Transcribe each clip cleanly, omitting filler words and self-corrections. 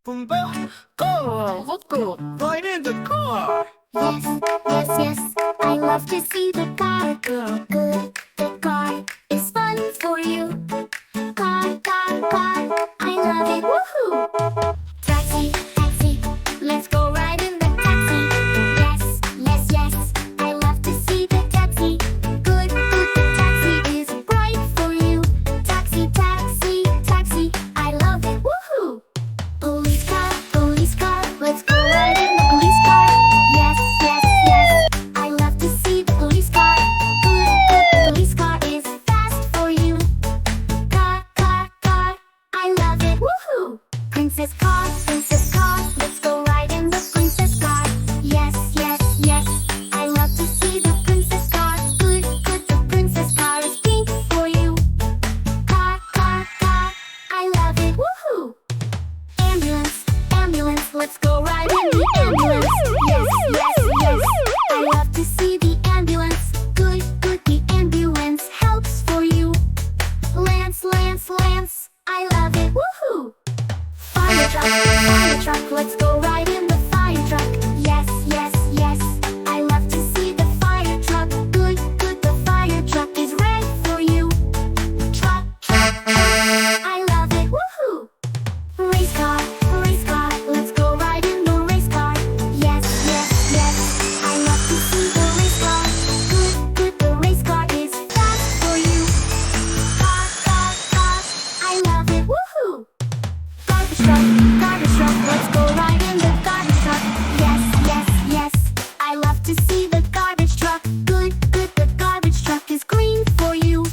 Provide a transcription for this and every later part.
Boom, boom, go, let's go, right in the car. Yes, yes, yes, I love to see the car go good. The car is fun for you. Car, car, car, I love it, woohoo! Taxi, taxi, let's go ride in the taxi. Yes, yes, yes, I love to see the taxi. Good, good, the taxi is bright for you. Taxi, taxi, taxi, I love it, woohoo! Police car, let's go ride in the police car. Yes, yes, yes, I love to see the police car. Good, good, the police car is fast for you. Car, car, car, I love it, woohoo! Princess car, let's go ride in the princess car. Yes, yes, yes, I love to see the princess car. Good, good, the princess car is pink for you. Car, car, car, I love it, woohoo! Ambulance, ambulance, let's go ride in the ambulance. Yes, yes, yes, I love to see the ambulance. Good, good, the ambulance helps for you. Lance, Lance, Lance, I love it, woohoo! Fire truck, let's go ride in the fire truck. Yes, yes, yes, I love to see the fire truck. Good, good, the fire truck is red for you. Truck, truck, truck, I love it, woohoo! Race car, let's go ride in the race car. Yes, yes, yes, I love to see the race car. Good, good, the race car is fast for you. Car, car, car, I love it, woohoo! Garbage truck, let's go ride in the garbage truck. Yes, yes, yes, I love to see the garbage truck. Good, good, the garbage truck is green for you.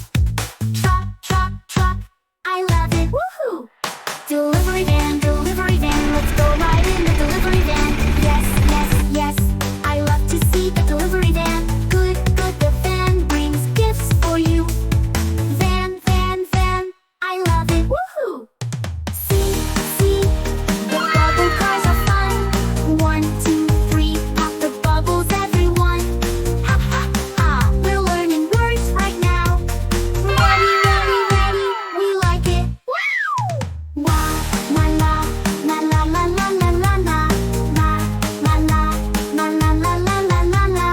Truck, truck, truck, I love it, woohoo! Delivery van, let's go ride in the delivery van. Yes, yes, yes, I love to see the delivery van. Good, good, the van brings gifts for you. Van, van, van, I love it, woohoo! See, the bubble cars are fun. 1, 2, 3, pop the bubbles, everyone. Ha, ha, ha, we're learning words right now. Ready, ready, ready, we like it. Wow! Wah, la la, la la la la la la la. La la la, la la la la la la la.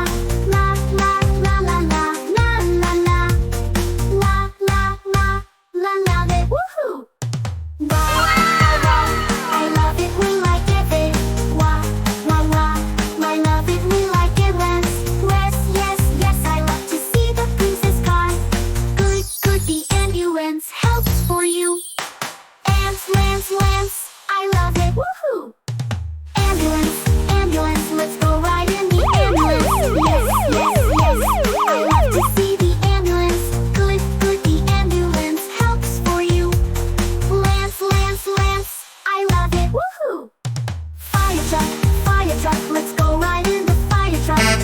La la la la la la la la. La la la, la love it, woohoo! Wah, wah, I love it, we like it. Wah, wah, wah, I love it, we like it. Yes, yes, I love to see the princess car. Good, good, the ambulance helps for you. Lance, I love it, woohoo! Ambulance, let's go ride in the ambulance. Yes, yes, yes, I love to see the ambulance. Good, good, the ambulance helps for you. Lance, I love it, woohoo! Fire truck, let's go ride in the fire truck. Yes,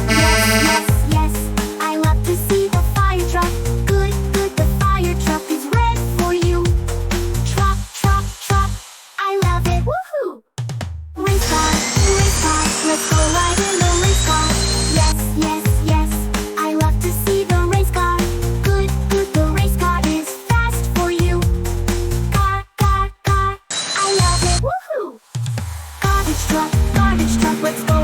yes, yes, I love to see the fire truck. Good, good, the fire truck is red for you. Truck, truck, truck, I love it, woohoo! Race car, let's go ride in the race car. Yes, yes, yes, I love to see the race car. Good, good, the race car is fast for you. Car, car, car, I love it, woohoo! Garbage truck, let's go